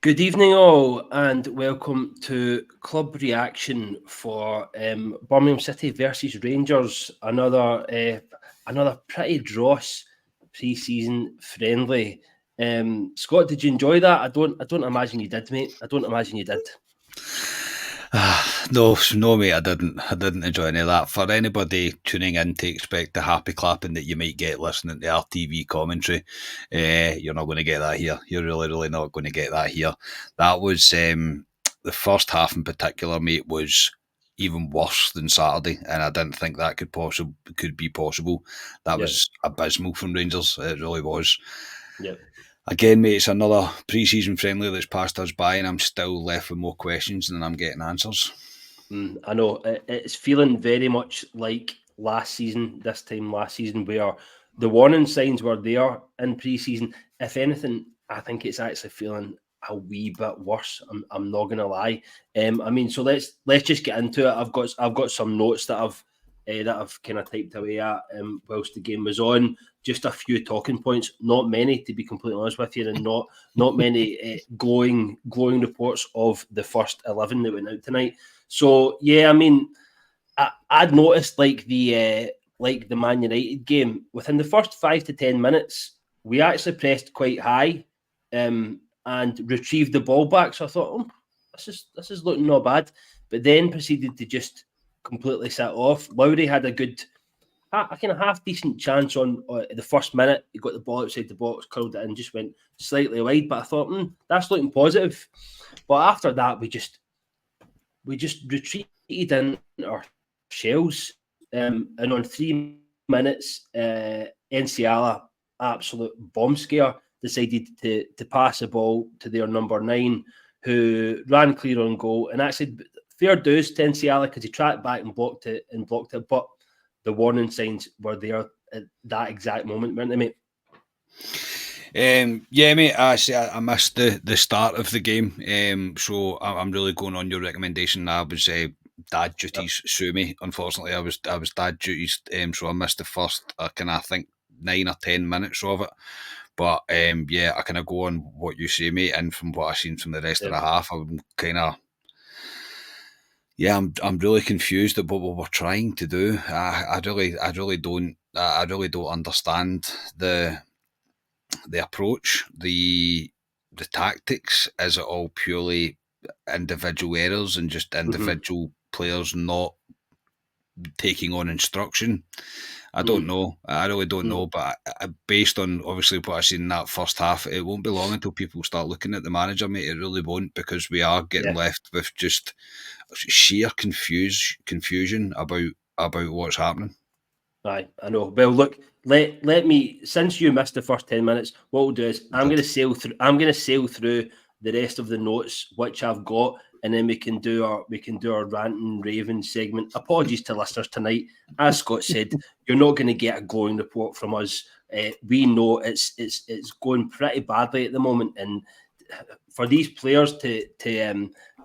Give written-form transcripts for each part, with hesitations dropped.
Good evening, all, and welcome to Club Reaction for Birmingham City versus Rangers. Another pretty dross pre-season friendly. Scott, did you enjoy that? I don't imagine you did, mate. I don't imagine you did. No, mate, I didn't. I didn't enjoy any of that. For anybody tuning in to expect the happy clapping that you might get listening to RTV commentary, you're not going to get that here. You're really not going to get that here. That was the first half in particular, mate, was even worse than Saturday, and I didn't think that could be possible. That Yeah, was abysmal from Rangers. It really was. yeah. Again, mate, it's another pre-season friendly that's passed us by, and I'm still left with more questions than I'm getting answers. I know it's feeling very much like this time last season, where the warning signs were there in pre-season. If anything, I think it's actually feeling a wee bit worse. I'm not gonna lie. So let's just get into it. I've got some notes that I've kind of typed away at whilst the game was on. Just a few talking points, not many to be completely honest with you, and not many glowing reports of the first 11 that went out tonight. So yeah, I'd noticed like the Man United game within the first 5 to 10 minutes, we actually pressed quite high, and retrieved the ball back. So I thought, this is looking not bad, but then proceeded to just completely set off. Lowry had a kind of half decent chance on the first minute. He got the ball outside the box, curled it in, just went slightly wide. But I thought, that's looking positive. But after that, we just retreated in our shells. And on 3 minutes, Enciala, absolute bomb scare, decided to pass the ball to their number 9, who ran clear on goal. And actually, fair dues to Enciala because he tracked back and blocked it. But the warning signs were there at that exact moment, weren't they, mate? Yeah, mate. I missed the start of the game, so I'm really going on your recommendation. I was dad Yep. duties sue me. Unfortunately, I was dad duties, so I missed the first I think 9 or 10 minutes of it. But yeah, I kind of go on what you say, mate, and from what I've seen from the rest of Yep. the half, I'm kind of yeah, I'm really confused at what we were trying to do. I really don't understand the approach, the tactics. Is it all purely individual errors and just Mm-hmm. individual players not taking on instruction? I don't Mm-hmm. know. I really don't know. But based on obviously what I seen in that first half, it won't be long until people start looking at the manager, mate. It really won't, because we are getting Yeah. left with just sheer confusion about what's happening. Aye, I know. Well, look, let me, since you missed the first 10 minutes, what we'll do is I did. I'm gonna sail through the rest of the notes which I've got, and then we can do our rant and raving segment. Apologies to listeners tonight. As Scott said, you're not going to get a glowing report from us. We know it's going pretty badly at the moment, and for these players to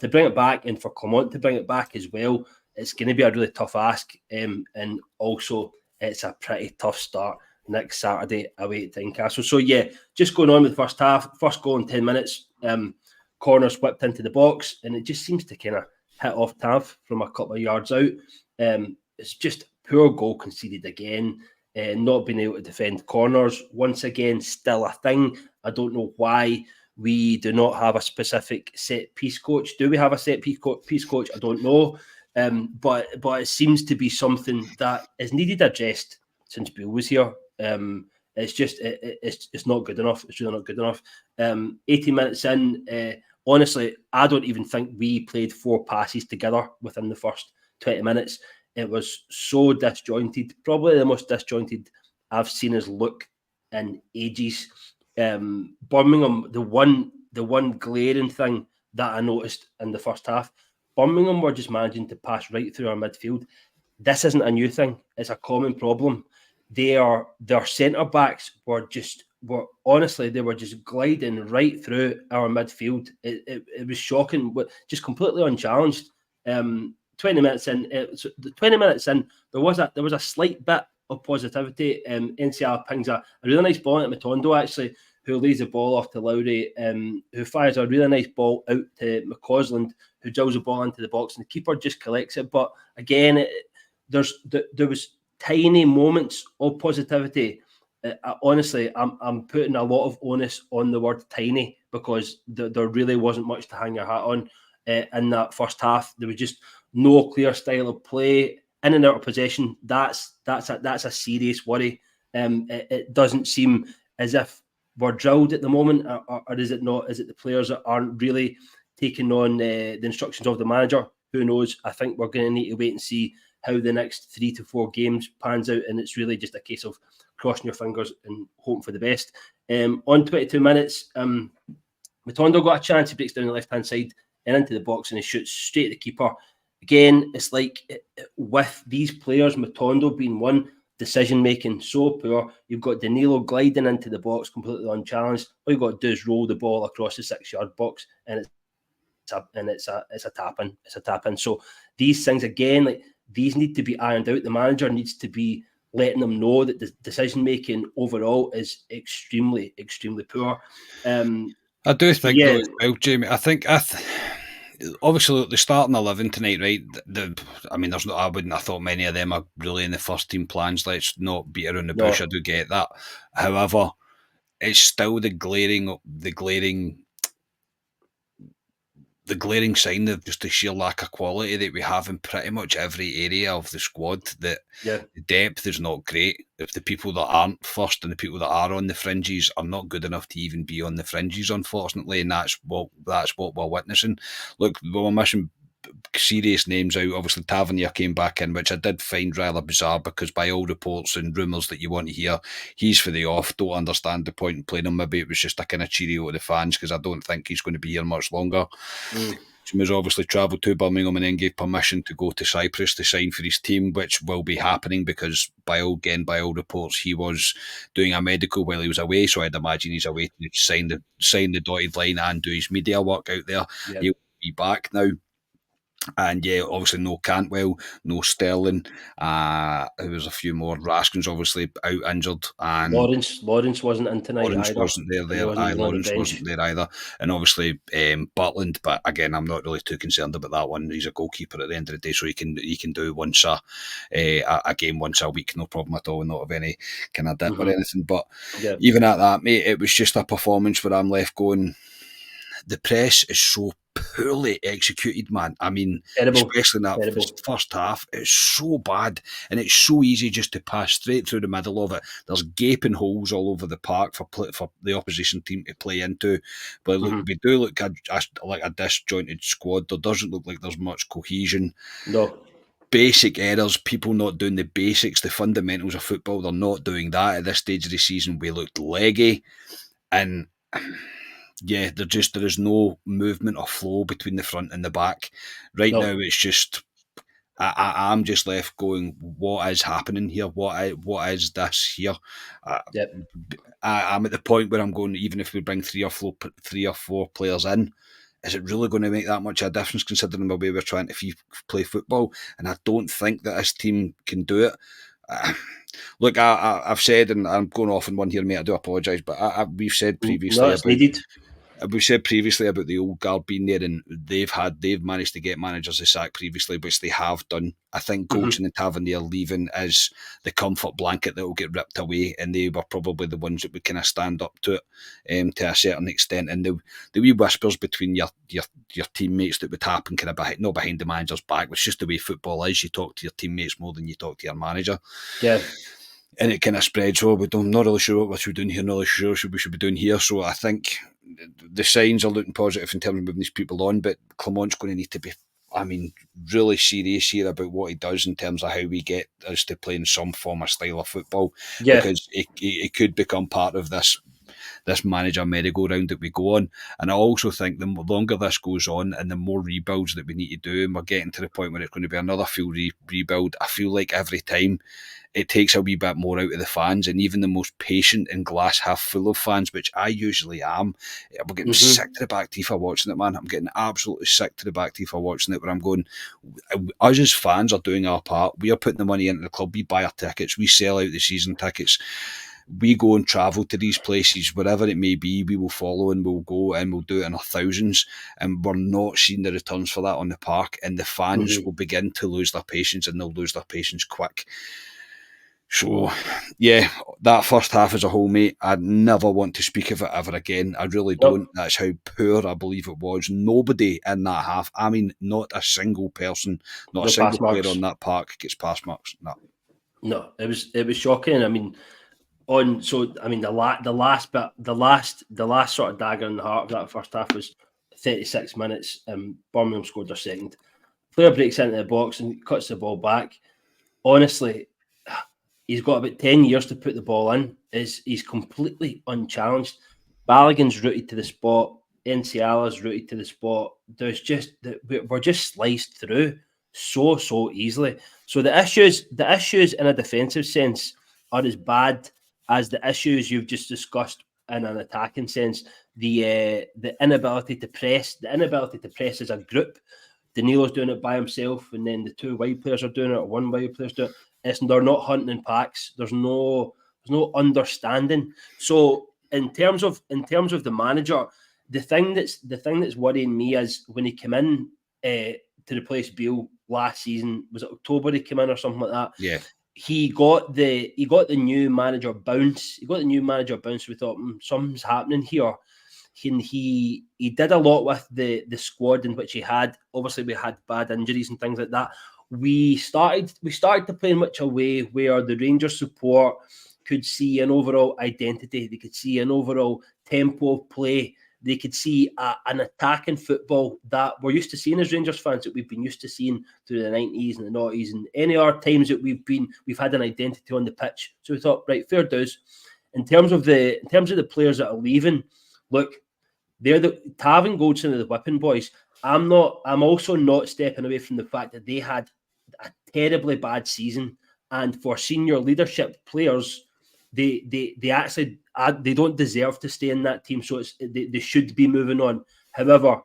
bring it back, and for Clement to bring it back as well, it's going to be a really tough ask. And also, it's a pretty tough start next Saturday away at Tynecastle. So yeah, just going on with the first half, first goal in 10 minutes. Corner whipped into the box, and it just seems to kind of hit off Tav from a couple of yards out. It's just poor goal conceded again. Not being able to defend corners once again, still a thing. I don't know why we do not have a specific set piece coach. Do we have a set piece coach? I don't know. But it seems to be something that is needed addressed since Bill was here. It's just it's not good enough. It's really not good enough. 80 minutes in, honestly, I don't even think we played 4 passes together within the first 20 minutes. It was so disjointed, probably the most disjointed I've seen us look in ages. Birmingham, the one glaring thing that I noticed in the first half, Birmingham were just managing to pass right through our midfield. This isn't a new thing; it's a common problem. Their centre backs were honestly, they were just gliding right through our midfield. It was shocking, but just completely unchallenged. 20 minutes in, the 20 minutes in, there was a slight bit of positivity. NCR pings a really nice ball at Matondo, actually, who leaves the ball off to Lowry, who fires a really nice ball out to McCausland, who drills the ball into the box, and the keeper just collects it. But again, there was tiny moments of positivity. Honestly, I'm putting a lot of onus on the word tiny, because there really wasn't much to hang your hat on in that first half. There was just no clear style of play, in and out of possession. That's a serious worry. It doesn't seem as if we're drilled at the moment, or is it not? Is it the players that aren't really taking on the instructions of the manager? Who knows? I think we're going to need to wait and see how the next 3 to 4 games pans out, and it's really just a case of crossing your fingers and hoping for the best. On 22 minutes, Matondo got a chance. He breaks down the left-hand side and into the box, and he shoots straight at the keeper. Again, it's like with these players, Matondo being one, decision-making so poor. You've got Danilo gliding into the box completely unchallenged. All you've got to do is roll the ball across the 6-yard box, and it's a tap-in. It's a tap-in. So these things, again, like, these need to be ironed out. The manager needs to be letting them know that the decision-making overall is extremely, extremely poor. I do think, though, as well, Jamie, I think obviously the starting 11 tonight, right? I wouldn't have thought many of them are really in the first team plans. Let's not beat around the bush. I do get that. However, it's still the glaring sign of just the sheer lack of quality that we have in pretty much every area of the squad. That the depth is not great. If the people that aren't first and the people that are on the fringes are not good enough to even be on the fringes, unfortunately, and that's what we're witnessing. Look, we're missing serious names out. Obviously, Tavernier came back in, which I did find rather bizarre, because by all reports and rumours that you want to hear, he's for the off. Don't understand the point in playing him. Maybe it was just a kind of cheerio to the fans, because I don't think he's going to be here much longer. He's obviously travelled to Birmingham and then gave permission to go to Cyprus to sign for his team, which will be happening, because by all reports he was doing a medical while he was away, so I'd imagine he's away to sign the dotted line and do his media work out there. He'll be back now. And obviously no Cantwell, no Sterling. There was a few more. Raskin's obviously out injured, and Lawrence wasn't in tonight. Lawrence wasn't there. Lawrence wasn't there either, and obviously Butland. But again, I'm not really too concerned about that one. He's a goalkeeper at the end of the day, so he can do once a game once a week, no problem at all, and not have any kind of dip or anything. But even at that, mate, it was just a performance where I'm left going, the press is so poorly executed, man. I mean, especially in that first half, it's so bad, and it's so easy just to pass straight through the middle of it. There's gaping holes all over the park for the opposition team to play into. But look, we do look like a disjointed squad. There doesn't look like there's much cohesion. No. Basic errors, people not doing the basics, the fundamentals of football. They're not doing that at this stage of the season. We looked leggy, and there is no movement or flow between the front and the back. Now, it's just I'm just left going, what is happening here? What is this here? I'm at the point where I'm going, even if we bring three or four players in, is it really going to make that much of a difference, considering the way we're trying to play football? And I don't think that this team can do it. Look, I've said, and I'm going off on one here, mate, I do apologise, but we've said previously we've said previously about the old guard being there, and they've managed to get managers to sack previously, which they have done. I think Goldson and Tavernier leaving is the comfort blanket that will get ripped away, and they were probably the ones that would kind of stand up to it to a certain extent. And the wee whispers between your teammates that would happen kind of not behind the manager's back, which is just the way football is. You talk to your teammates more than you talk to your manager. Yeah. And it kind of spreads. I'm not really sure what we should be doing here, not really sure what we should be doing here. So I think the signs are looking positive in terms of moving these people on, but Clement's going to need to be, really serious here about what he does in terms of how we get us to play in some form of style of football. Yeah. Because it could become part of this manager merry-go-round that we go on. And I also think the longer this goes on and the more rebuilds that we need to do, and we're getting to the point where it's going to be another full rebuild, I feel like every time it takes a wee bit more out of the fans, and even the most patient and glass half full of fans, which I usually am. I'm getting sick to the back teeth of watching it, man. I'm getting absolutely sick to the back teeth of watching it, where I'm going, us as fans are doing our part. We are putting the money into the club. We buy our tickets. We sell out the season tickets. we go and travel to these places, wherever it may be, we will follow and we'll go and we'll do it in our thousands, and we're not seeing the returns for that on the park, and the fans will begin to lose their patience, and they'll lose their patience quick. So, yeah, that first half as a whole, mate, I'd never want to speak of it ever again. I really don't. That's how poor I believe it was. Nobody in that half, I mean, not a single person, not a single player on that park gets pass marks. No, it was shocking. I mean, the last sort of dagger in the heart of that first half was 36 minutes. Birmingham scored their second. Player breaks into the box and cuts the ball back. Honestly, he's got about 10 years to put the ball in. He's completely unchallenged. Balogun's rooted to the spot. Enciala's rooted to the spot. We're just sliced through so easily. So the issues in a defensive sense are as bad as the issues you've just discussed in an attacking sense. The inability to press as a group. Danilo's doing it by himself, and then the two wide players are doing it, or one wide player's doing it. They're not hunting in packs. There's no understanding. So in terms of the manager, the thing that's worrying me is when he came in to replace Beale last season, was it October he came in or something like that? Yeah. He got the new manager bounce. We thought something's happening here. He did a lot with the squad in which he had. Obviously, we had bad injuries and things like that. We started to play in much a way where the Rangers support could see an overall identity. They could see an overall tempo of play. They could see an attacking football that we're used to seeing as Rangers fans, that we've been used to seeing through the 90s and the 90s and any other times that we've had an identity on the pitch. So we thought, right, fair dues. In terms of the players that are leaving, look, they're Tav and Goldson are the whipping boys. I'm also not stepping away from the fact that they had a terribly bad season, and for senior leadership players, they actually they don't deserve to stay in that team. So they should be moving on. However,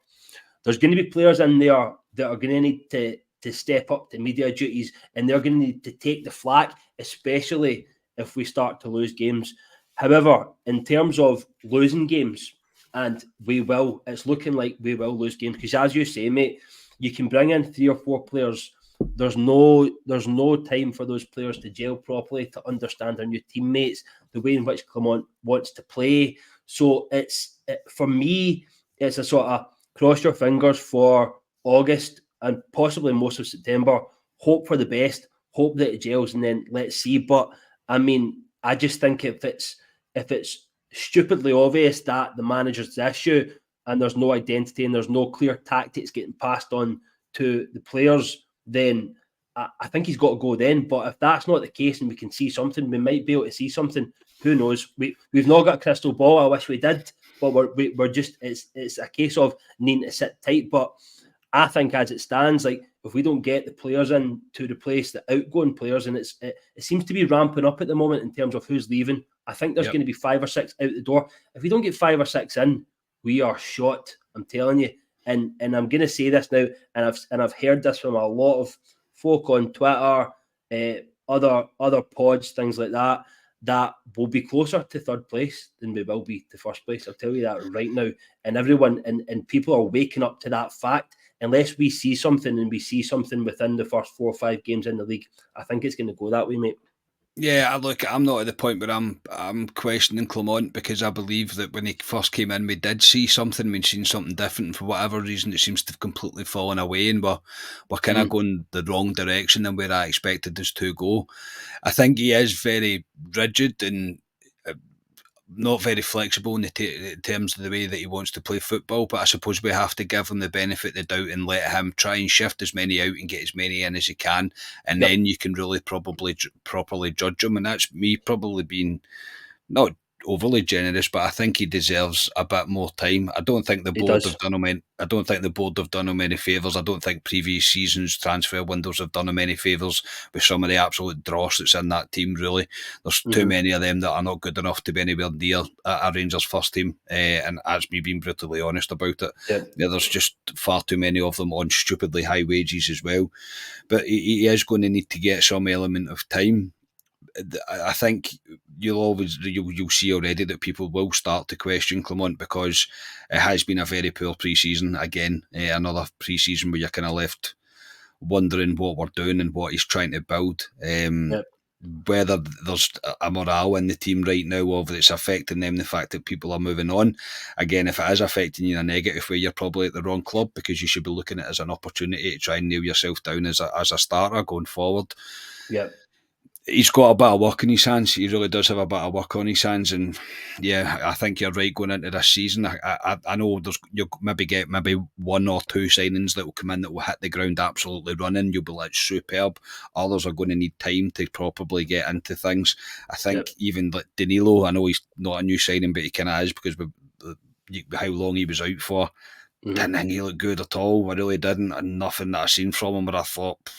there's going to be players in there that are going to need to step up to media duties, and they're going to need to take the flak, especially if we start to lose games. However, in terms of losing games, and it's looking like we will lose games, because as you say, mate, you can bring in 3 or 4 players. There's no time for those players to gel properly, to understand their new teammates, the way in which Clement wants to play. So for me, it's a sort of cross your fingers for August and possibly most of September. Hope for the best. Hope that it gels, and then let's see. But I mean, I just think if it's stupidly obvious that the manager's the issue and there's no identity and there's no clear tactics getting passed on to the players, then I think he's got to go then. But if that's not the case and we can see something, we might be able to see something. Who knows? We've not got a crystal ball. I wish we did, but we're just it's a case of needing to sit tight. But I think as it stands, like if we don't get the players in to replace the outgoing players, and it seems to be ramping up at the moment in terms of who's leaving. I think there's going to be 5 or 6 out the door. If we don't get 5 or 6 in, we are shot. I'm telling you. And I'm going to say this now, and I've heard this from a lot of folk on Twitter, other pods, things like that, that will be closer to third place than we will be to first place. I'll tell you that right now. And everyone and people are waking up to that fact. Unless we see something, and we see something within the first 4 or 5 games in the league, I think it's going to go that way, mate. Yeah, look, I'm not at the point where I'm questioning Clement, because I believe that when he first came in, we did see something. We'd seen something different. For whatever reason, it seems to have completely fallen away, and we're kind of going the wrong direction than where I expected us to go. I think he is very rigid and not very flexible in terms of the way that he wants to play football, but I suppose we have to give him the benefit of the doubt and let him try and shift as many out and get as many in as he can, and then you can really probably properly judge him. And that's me probably being not overly generous, but I think he deserves a bit more time. I don't think the board have done him any. I don't think the board have done him any favours. I don't think previous seasons' transfer windows have done him any favours with some of the absolute dross that's in that team. Really, there's too many of them that are not good enough to be anywhere near a Rangers first team, and that's me being brutally honest about it. Yeah, there's just far too many of them on stupidly high wages as well. But he is going to need to get some element of time. I think you'll see already that people will start to question Clement, because it has been a very poor pre-season. Again, another pre-season where you're kind of left wondering what we're doing and what he's trying to build. Yep. Whether there's a morale in the team right now, or whether it's affecting them, the fact that people are moving on. Again, if it is affecting you in a negative way, you're probably at the wrong club, because you should be looking at it as an opportunity to try and nail yourself down as a starter going forward. Yep. He's got a bit of work in his hands. He really does have a bit of work on his hands, and yeah, I think you're right going into this season. I know you'll maybe get one or two signings that will come in that will hit the ground absolutely running. You'll be like, superb. Others are going to need time to properly get into things. I think even like Danilo, I know he's not a new signing, but he kind of is, because how long he was out for. Didn't think he looked good at all. I really didn't, and nothing that I seen from him where I thought,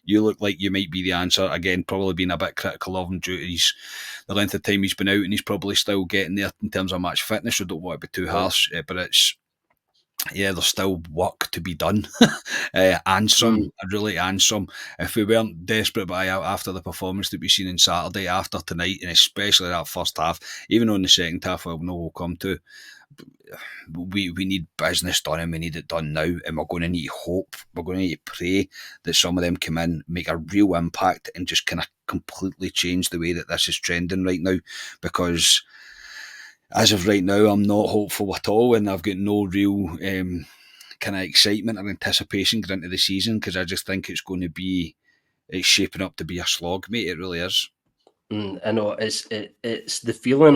you look like you might be the answer. Again, probably being a bit critical of him due to the length of time he's been out, and he's probably still getting there in terms of match fitness. So don't want to be too harsh, but there's still work to be done, and some, If we weren't desperate by after the performance that we've seen on Saturday, after tonight, and especially that first half, even on the second half, I know we'll come to. We need business done, and we need it done now, and we're going to need hope. We're going to need to pray that some of them come in, make a real impact, and just kind of completely change the way that this is trending right now, because as of right now, I'm not hopeful at all, and I've got no real kind of excitement or anticipation going into the season, because I just think it's shaping up to be a slog, mate. It really is. I know it's the feeling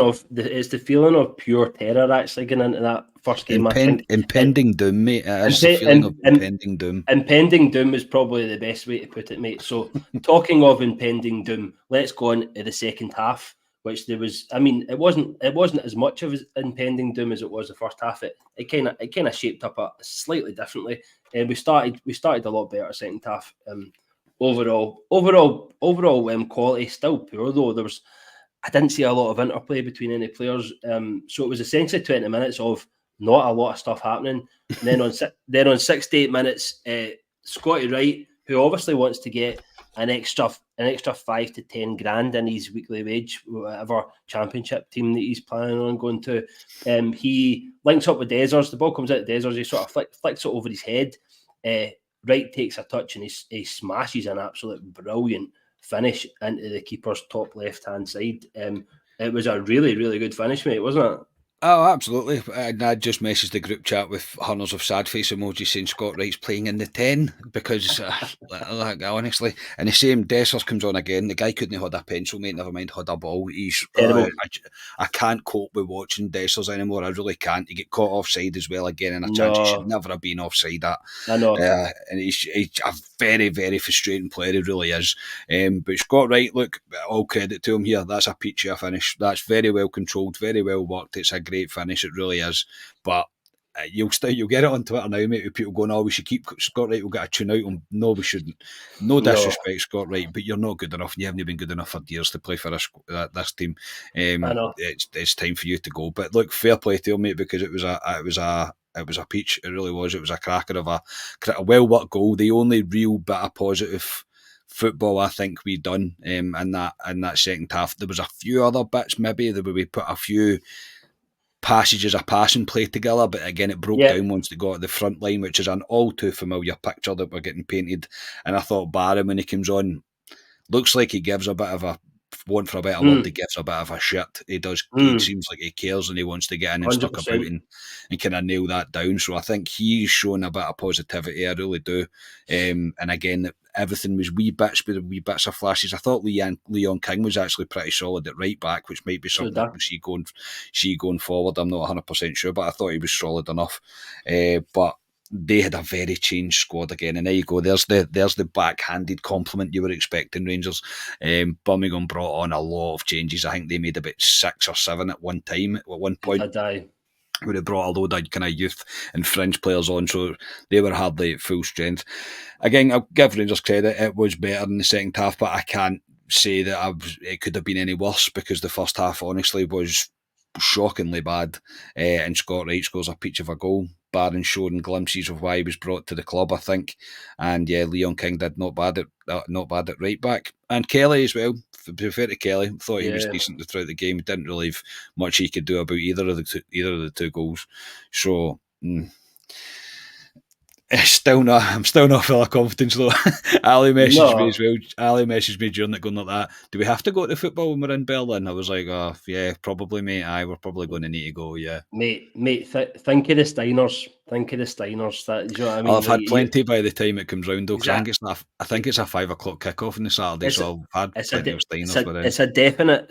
of pure terror actually going into that first game. I think impending doom, mate. It is the feeling of impending doom. Impending doom is probably the best way to put it, mate. So, talking of impending doom, let's go on to the second half, which there was. I mean, it wasn't as much of an impending doom as it was the first half. It kind of shaped up slightly differently, and we started a lot better second half. Overall, quality still poor though. I didn't see a lot of interplay between any players. So it was essentially 20 minutes of not a lot of stuff happening. And then on 68 minutes, Scotty Wright, who obviously wants to get an extra 5 to 10 grand in his weekly wage, whatever championship team that he's planning on going to, he links up with Dezers. The ball comes out of Dezers. He sort of flicks it over his head. Wright takes a touch, and he smashes an absolute brilliant finish into the keeper's top left-hand side. It was a really, really good finish, mate, wasn't it? Oh, absolutely. And I just messaged the group chat with hundreds of sad face emojis saying Scott Wright's playing in the 10, because honestly, and the same Dessers comes on again. The guy couldn't have had a pencil, mate, never mind had a ball. He's terrible. I can't cope with watching Dessers anymore. I really can't. He get caught offside as well again, and a chance he should never have been offside at. I know. And he's a very, very frustrating player. He really is. But Scott Wright, look, all credit to him here. That's a peachy finish. That's very well controlled, very well worked. It's a great finish, it really is. But you'll get it on Twitter now, mate, with people going, "Oh, we should keep Scott Wright. We'll get a tune out on." No, we shouldn't. No disrespect, Scott Wright, but you're not good enough. You haven't been good enough for years to play for this team. I know. It's time for you to go. But look, fair play to him, mate, because it was a peach. It really was. It was a cracker of a well worked goal. The only real bit of positive football I think we done in that second half. There was a few other bits maybe that we put a few passages of passing play together, but again it broke down once they got at the front line, which is an all too familiar picture that we're getting painted. And I thought Barron, when he comes on, looks like he gives a bit of a, want for a better word, he gives a bit of a shit. He does. He seems like he cares and he wants to get in and 100%. Stuck about and kind of nail that down. So I think he's shown a bit of positivity. I really do. And again, everything was wee bits, but wee bits of flashes. I thought Leon King was actually pretty solid at right back, which might be something that she going forward. I'm not 100% sure, but I thought he was solid enough. But they had a very changed squad again, and there you go. There's the backhanded compliment you were expecting, Rangers. Birmingham brought on a lot of changes. I think they made about 6 or 7 at one point. Would have brought a load of kind of youth and fringe players on, so they were hardly at full strength. Again, I'll give Rangers credit, it was better in the second half, but I can't say that it could have been any worse, because the first half honestly was shockingly bad, and Scott Wright scores a peach of a goal. Barron showing glimpses of why he was brought to the club, I think. And yeah, Leon King did not bad at right back. And Kelly as well. To be fair to Kelly, thought he was decent throughout the game. He didn't really have much he could do about either of the two goals. So I'm still not full of confidence though. Ali messaged me as well. Ali messaged me during it going like that. Do we have to go to football when we're in Berlin? I was like, oh yeah, probably, mate. We're probably going to need to go. Yeah, mate. Think of the Steiners. Think of the Steiners. That, do you know what I mean? I've had plenty by the time it comes round though, because I think it's a 5 o'clock kickoff on the Saturday, so I've had plenty of Steiners. It's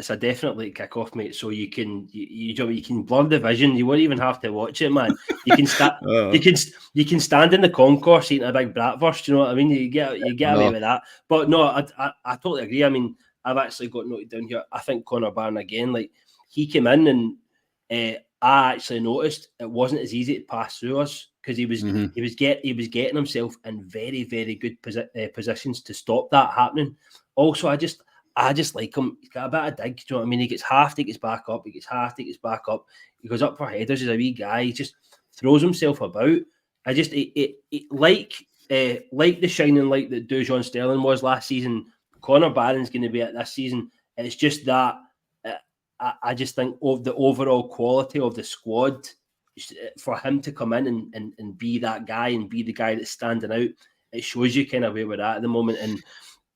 a definite late kickoff, mate. So you can you can blur the vision. You won't even have to watch it, man. You can start. You can stand in the concourse eating a big bratwurst. You know what I mean? You get away with that. But no, I totally agree. I mean, I've actually got noted down here. I think Connor Barron again. Like he came in and I actually noticed it wasn't as easy to pass through us because he was getting himself in very, very good positions to stop that happening. Also, I just like him. He's got a bit of dig. Do you know what I mean? He gets half, he gets back up. He gets half, he gets back up. He goes up for headers. He's a wee guy. He just throws himself about. I just like the shining light that Dujon Sterling was last season. Connor Barron's going to be at this season. It's just that I just think of the overall quality of the squad for him to come in and be that guy and be the guy that's standing out. It shows you kind of where we're at the moment, and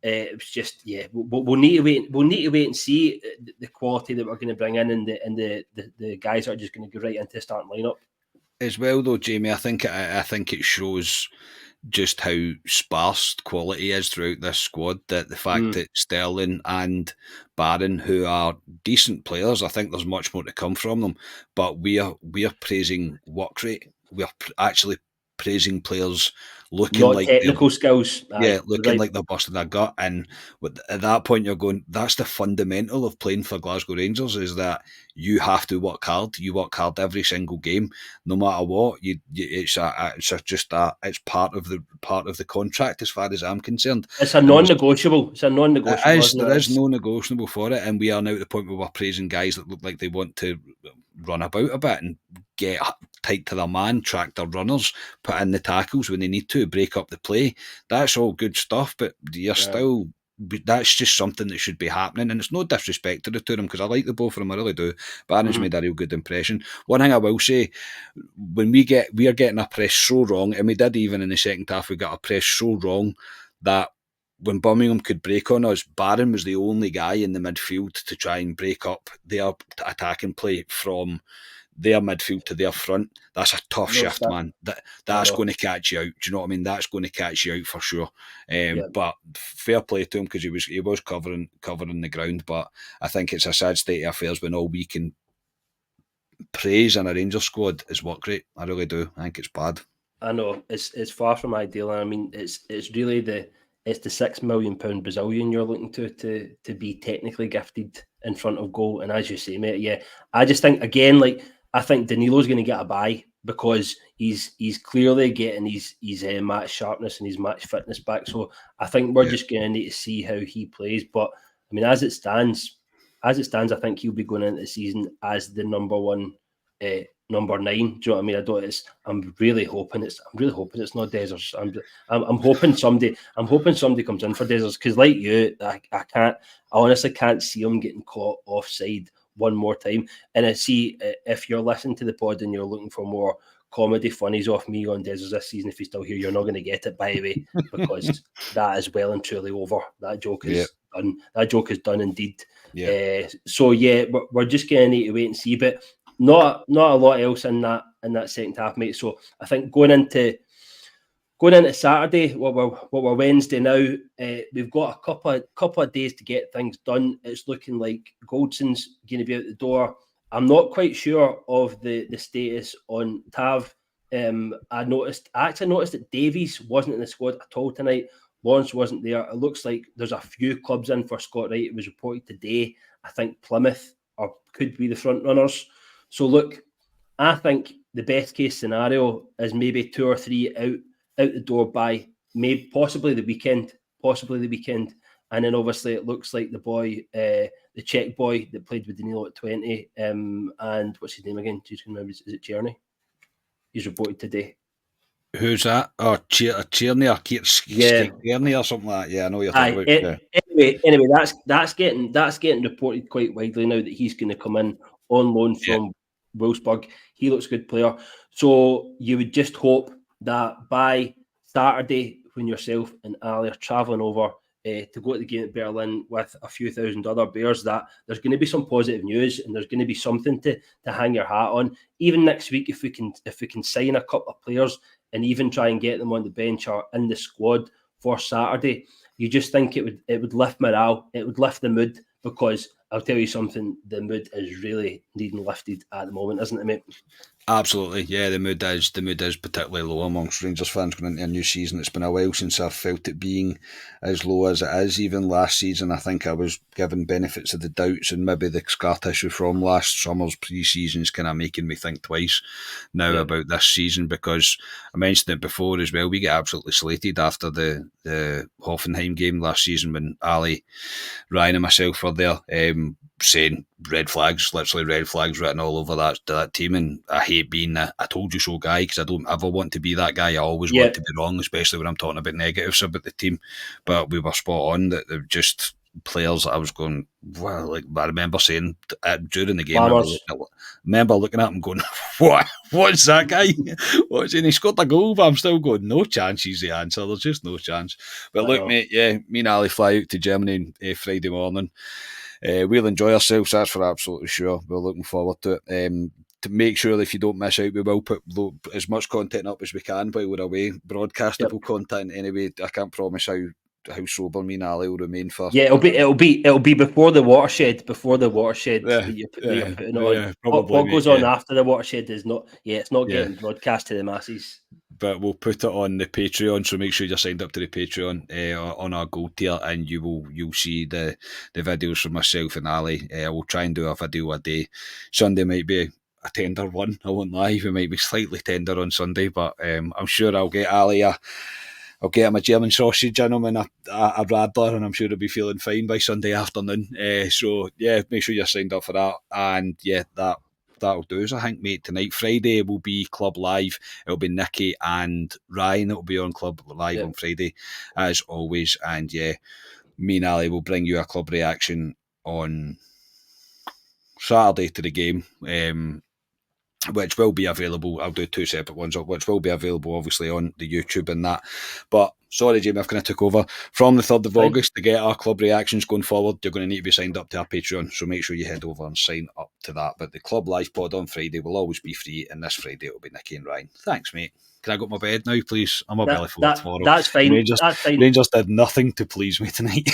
it's just we'll need to wait. We'll need to wait and see the quality that we're going to bring in and the guys that are just going to go right into the starting lineup. As well, though, Jamie, I think it shows just how sparse quality is throughout this squad. That the fact that Sterling and Barron, who are decent players, I think there's much more to come from them. But we are praising work rate. We are actually praising players looking not like technical skills. Looking like they're busting their gut. And at that point, you're going, that's the fundamental of playing for Glasgow Rangers, is that you have to work hard. You work hard every single game, no matter what. It's part of the contract, as far as I'm concerned. It's a non-negotiable. It's a non-negotiable. There is no negotiable for it, and we are now at the point where we're praising guys that look like they want to run about a bit and get tight to their man, track their runners, put in the tackles when they need to, break up the play. That's all good stuff, but that's just something that should be happening, and it's no disrespect to the two of them, because I like the both of them, I really do. Barron's made a real good impression. One thing I will say, when we are getting our press so wrong, and we did even in the second half, we got our press so wrong that when Birmingham could break on us, Barron was the only guy in the midfield to try and break up their attacking play from their midfield to their front. That's a tough shift, man. That's going to catch you out. Do you know what I mean? That's going to catch you out for sure. But fair play to him, because he was covering the ground. But I think it's a sad state of affairs when all we can praise in a Rangers squad is work rate. I really do. I think it's bad. I know it's far from ideal. I mean, it's really the £6 million Brazilian you're looking to be technically gifted in front of goal. And as you say, mate, I just think again, like, I think Danilo's going to get a bye, because he's clearly getting his match sharpness and his match fitness back. So I think we're just going to need to see how he plays. But I mean, as it stands, I think he'll be going into the season as the number 9. Do you know what I mean? I'm really hoping it's not Dezers. I'm hoping somebody comes in for Dezers, because like you, I honestly can't see him getting caught offside one more time. And I see, if you're listening to the pod and you're looking for more comedy funnies off me on Dezers this season, if you're still here, you're not going to get it, by the way, because that is well and truly over. That joke is done. That joke is done indeed. So we're just going to need to wait and see, but not a lot else in that second half, mate. So I think going into Saturday, what we're Wednesday now, we've got a couple of days to get things done. It's looking like Goldson's going to be out the door. I'm not quite sure of the status on Tav. I actually noticed that Davies wasn't in the squad at all tonight. Lawrence wasn't there. It looks like there's a few clubs in for Scott Wright. It was reported today. I think Plymouth could be the front runners. So look, I think the best case scenario is maybe 2 or 3 out the door by possibly the weekend. And then obviously it looks like the boy, the Czech boy that played with Danilo at 20, and what's his name again? Do you remember? Is it Czerny? he's reported today. Who's that? Oh, Tierney or Tierney or something like that. Yeah, I know what you're talking about. Anyway, that's getting reported quite widely now that he's going to come in on loan from Wolfsburg. He looks a good player. So you would just hope that by Saturday, when yourself and Ali are travelling over to go to the game at Berlin with a few thousand other Bears, that there's going to be some positive news and there's going to be something to hang your hat on. Even next week, if we can sign a couple of players and even try and get them on the bench or in the squad for Saturday, you just think it would lift morale, it would lift the mood, because I'll tell you something, the mood is really needing lifted at the moment, isn't it, mate? Absolutely, yeah. The mood is particularly low amongst Rangers fans going into a new season. It's been a while since I've felt it being as low as it is. Even last season, I think I was given benefits of the doubts, and maybe the scar tissue from last summer's pre-season is kind of making me think twice now about this season, because I mentioned it before as well. We get absolutely slated after the Hoffenheim game last season when Ali, Ryan, and myself were there. Saying red flags, literally red flags written all over that team, and I hate being a "I told you so" guy, because I don't ever want to be that guy. I always want to be wrong, especially when I'm talking about negatives about the team. But we were spot on that they're just players that I was going, well, like I remember saying during the game, I remember looking at him going, what's that guy? What's he? And he scored a goal, but I'm still going, no chance he's the answer. There's just no chance. But look, mate, me and Ali fly out to Germany Friday morning. We'll enjoy ourselves, that's for absolutely sure. We're looking forward to it. To make sure that if you don't miss out, we will put as much content up as we can while we're away. Broadcastable content anyway. I can't promise how sober me and Ali will remain for. Yeah, it'll be before the watershed. That you're putting it on. What goes on after the watershed is not. Yeah, it's not getting broadcast to the masses. But we'll put it on the Patreon, so make sure you're signed up to the Patreon on our gold tier, and you'll see the videos from myself and Ali. We'll try and do a video a day. Sunday might be a tender one, I won't lie. We might be slightly tender on Sunday, but I'm sure I'll get Ali I'll get him a German sausage in him and a Radler, and I'm sure he'll be feeling fine by Sunday afternoon. So yeah, make sure you're signed up for that, and yeah, that'll do us, I think, mate. Tonight, Friday, will be Club Live. It'll be Nicky and Ryan. It'll be on Club Live on Friday, as always. And yeah, me and Ali will bring you a club reaction on Saturday to the game, which will be available. I'll do two separate ones, which will be available, obviously, on the YouTube and that. But sorry, Jamie, I've kind of took over. From the 3rd of August, to get our club reactions going forward, you're going to need to be signed up to our Patreon, so make sure you head over and sign up to that. But the Club Live pod on Friday will always be free, and this Friday it'll be Nicky and Ryan. Thanks, mate. Can I go to my bed now, please? I'm a belly full tomorrow. That's fine. Rangers did nothing to please me tonight.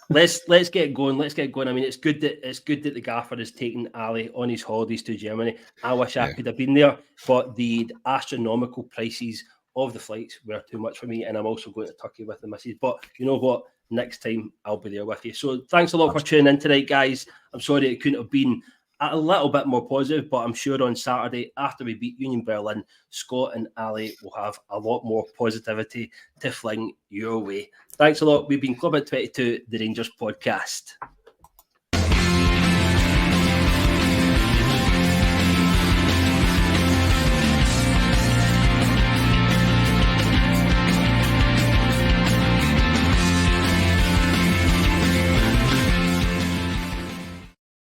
Let's get going. Let's get going. I mean, it's good that the gaffer is taking Ali on his holidays to Germany. I wish I could have been there, but the astronomical prices of the flights were too much for me, and I'm also going to Turkey with the missus. But you know what? Next time I'll be there with you. So thanks a lot for tuning in tonight, guys. I'm sorry it couldn't have been a little bit more positive, but I'm sure on Saturday, after we beat Union Berlin, Scott and Ali will have a lot more positivity to fling your way. Thanks a lot. We've been Club at 22, the Rangers podcast.